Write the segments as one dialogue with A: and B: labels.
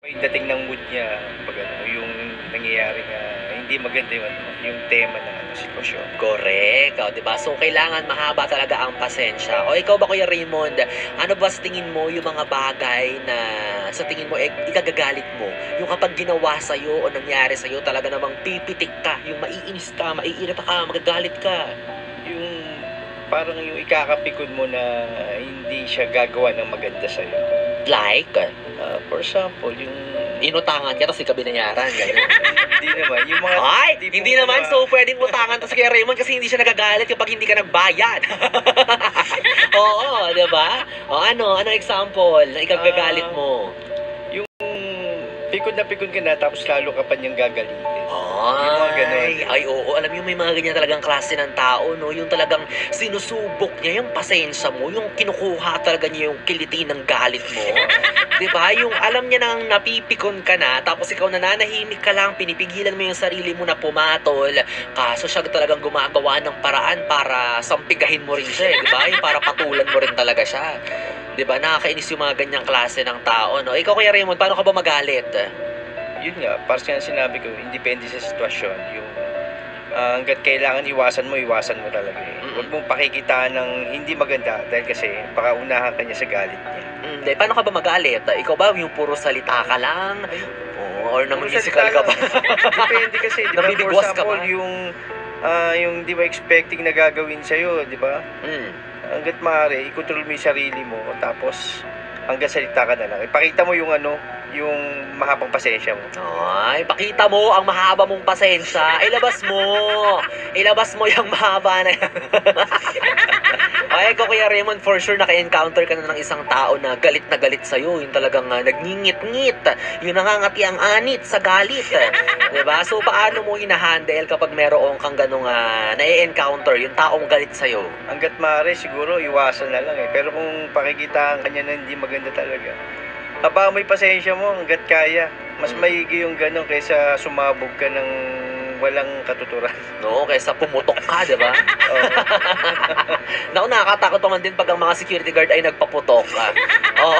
A: Yung dating ng mood niya 'pag ano, yung nangyayari na hindi maganda yung ano, yung tema ng ano, sitwasyon.
B: Correct, oh, 'di ba? So kailangan mahaba talaga ang pasensya. O ikaw ba, Kuya Raymond, ano ba sa tingin mo yung mga bagay na sa tingin mo ikagagalit mo? Yung kapag ginawa sa o nangyari sa talaga namang pipitik ka, yung maiinis ka, maiirita ka, magagalit ka.
A: Yung parang yung ikakapikon mo na hindi siya gagawa ng maganda sa'yo.
B: Like,
A: For example, yung
B: inutangan ka tapos di ka binayaran, ganyan.
A: hindi naman, yung mga
B: Ay,
A: tipong
B: hindi naman.
A: mga-
B: So, pwedeng utangan to sa Kuya Raymond kasi hindi siya nagagalit kapag hindi ka nagbayad. Oo, di ba? O ano example na ikagagalit mo?
A: yung pikon ka na tapos lalo ka pa niyang gagalitin. Yung mga ganun.
B: Ay, oo. Alam mo, may mga ganyan talagang klase ng tao, no? Yung talagang sinusubok niya yung pasensya mo, yung kinukuha talaga niya yung kiliti ng galit mo. 'Di ba? Yung alam niya nang napipikon ka na, tapos ikaw nananahimik ka lang, pinipigilan mo yung sarili mo na pumatol, kaso siya talagang gumagawa ng paraan para sampigahin mo rin siya, 'di ba? Yung para patulan mo rin talaga siya. 'Di ba? Nakakainis yung mga ganyang klase ng tao, no? Ikaw, Kuya Raymond, paano ka ba magalit?
A: Yun nga, parang nga sinabi ko, independe sa sitwasyon, yung hangga't kailangan iwasan mo talaga eh. Huwag mong pakikitaan ng hindi maganda dahil kasi baka unahan ka niya sa galit niya.
B: Hindi, paano ka ba magalit? Ikaw ba yung puro salita ka lang? Oo, or
A: Puro
B: physical
A: salita
B: ka ba?
A: Depende kasi, di ba? For
B: Nabibigwas ka
A: example,
B: ba?
A: yung di ba expecting na gagawin sa'yo, di ba?
B: Mm.
A: Hangga't maaari, i-control mo yung sarili mo, tapos hanggang salita ka na lang. Ipakita mo yung ano, yung mahabang pasensya mo.
B: Ay, pakita mo ang mahaba mong pasensya. Ilabas mo. Ilabas mo yung mahaba na yan. Ay, ko Kuya Raymond, for sure naka-encounter ka na ng isang tao na galit sa'yo. Yung talagang nagngingit-ngit. Yung nangangati ang anit sa galit. Diba? So, paano mo hinahandle kapag meron kang ganong na-encounter, yung taong galit sa'yo?
A: Hangga't maaari, siguro iwasan na lang eh. Pero kung pakikitaan ka niya na hindi maganda talaga, haba mo yung pasensya mo hangga't kaya. Mas maigi yung ganon kaysa sumabog ka ng walang katuturan.
B: No, kaysa pumutok ka, di ba?
A: Oo.
B: Naku, nakakatakot naman din pag ang mga security guard ay nagpaputok. Oo.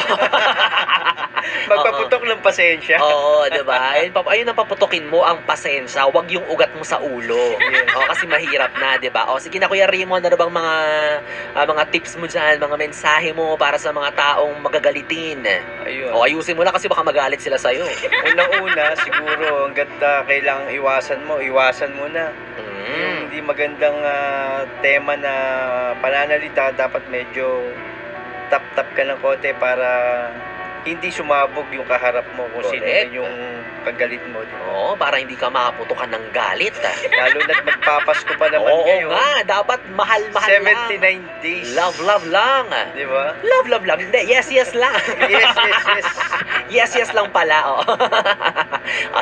A: Magpaputok ng pasensya.
B: Oo, di ba? Ayun ang paputokin mo ang pasensya, wag yung ugat mo sa ulo.
A: Yes.
B: O, kasi mahirap na, di ba? O, sige na, Kuya Raymond, ano bang mga tips mo dyan, mga mensahe mo para sa mga taong magagalitin?
A: Ayun.
B: O, ayusin mo na kasi baka magalit sila sa'yo.
A: Unang-una, siguro, hanggat kailangang iwasan mo na. Yung hindi magandang tema na pananalita, dapat medyo tap-tap ka ng konti para hindi sumabog yung kaharap mo kung sino
B: Correct.
A: man yung kagalit mo. Di ba?
B: Oo, para hindi ka maputukan ng galit.
A: Lalo na't magpapasko pa naman
B: Oo
A: ngayon.
B: nga, dapat mahal-mahal lang.
A: 79 days.
B: Love lang.
A: Di ba?
B: Love lang. Hindi, yes lang.
A: Yes.
B: yes lang pala. Oh.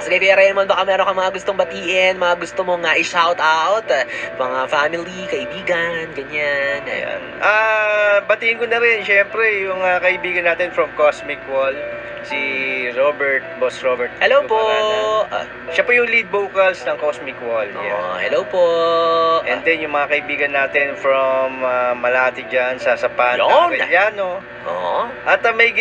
B: Sige, Kuya Raymond, baka meron ka mga gustong batiin, mga gusto mong i-shout out, mga family, kaibigan, ganyan.
A: Ayan. Batiin ko na rin, syempre, yung kaibigan natin from Cosmic Wall, si Boss Robert.
B: Hello po.
A: Siya po yung lead vocals ng Cosmic Wall. Yeah.
B: Hello po.
A: And then yung mga kaibigan natin from Malati dyan, sa Sapan,
B: Yun.
A: Arellano.
B: Oo.
A: At may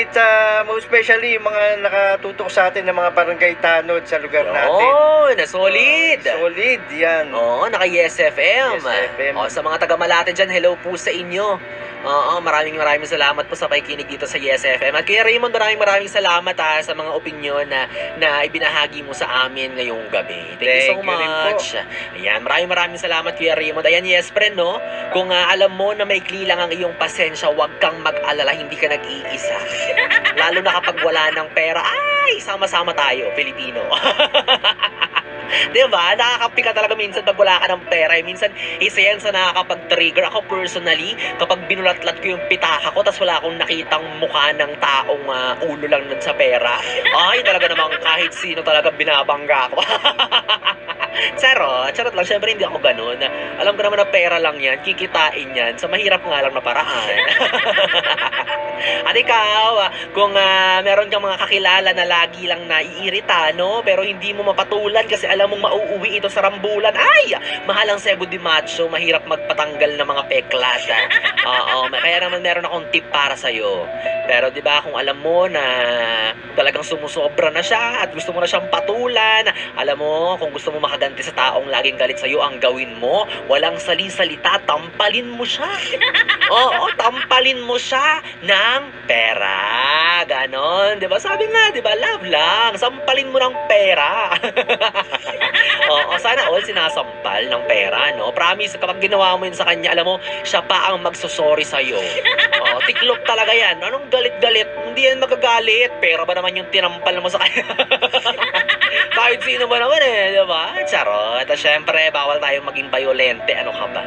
A: most especially yung mga nakatutok sa atin ng mga barangay tanod sa lugar natin.
B: Yun, solid.
A: Solid, yan.
B: Oo, naka-Yes FM.
A: Yes FM.
B: Sa mga taga-Malate dyan, hello po sa inyo. Oo, maraming salamat po sa pakikinig dito sa Yes FM. At kaya Raymond, maraming salamat sa mga opinyon na ibinahagi mo sa amin ngayong gabi. Thank you so
A: Thank you rin po.
B: much. Ayan, maraming salamat Kuya Raymond. Ayan, yes friend, no? Kung alam mo na maikli lang ang iyong pasensya, huwag kang mag-alala, hindi ka nag-iisa. Lalo na kapag wala ng pera, ay, sama-sama tayo, Pilipino. Diba? Nakakapi ka talaga minsan pag wala ka ng pera. Minsan, isa yan sa nakakapag-trigger. Ako personally, kapag binulatlat ko yung pitaka ko, tas wala akong nakitang mukha ng taong ulo lang nun sa pera, ay, talaga namang kahit sino talaga binabangga ko. Charot lang. Siyempre hindi ako ganun. Alam ko naman na pera lang yan, kikitain yan sa mahirap nga lang na paraan. At ikaw, kung meron kang mga kakilala na lagi lang naiirita, no? Pero hindi mo mapatulan kasi alam mong mauuwi ito sa rambulan. Ay! Mahal ang Cebu de Macho, mahirap magpatanggal ng mga peklat. Oo, kaya naman meron akong tip para sa'yo. Pero 'di ba kung alam mo na talagang sumusobra na siya at gusto mo na siyang patulan, alam mo kung gusto mo makaganti sa taong laging galit sa iyo, ang gawin mo, walang sali-salita, tampalin mo siya. Oo, tampalin mo siya ng pera. Ganon, 'di ba? Sabi nga, 'di ba? Love lang, sampalin mo ng pera. Oo, sana all sinasampal ng pera, no? Promise, kapag ginawa mo yun sa kanya, alam mo, siya pa ang magsosorry sa'yo. Oo, tiklop talaga yan. Anong galit-galit? Hindi yan magagalit. Pera ba naman yung tinampal mo sa kanya? Kahit sino ba naman eh, di ba? Charot. At syempre, bawal tayong maging violente. Ano ka ba?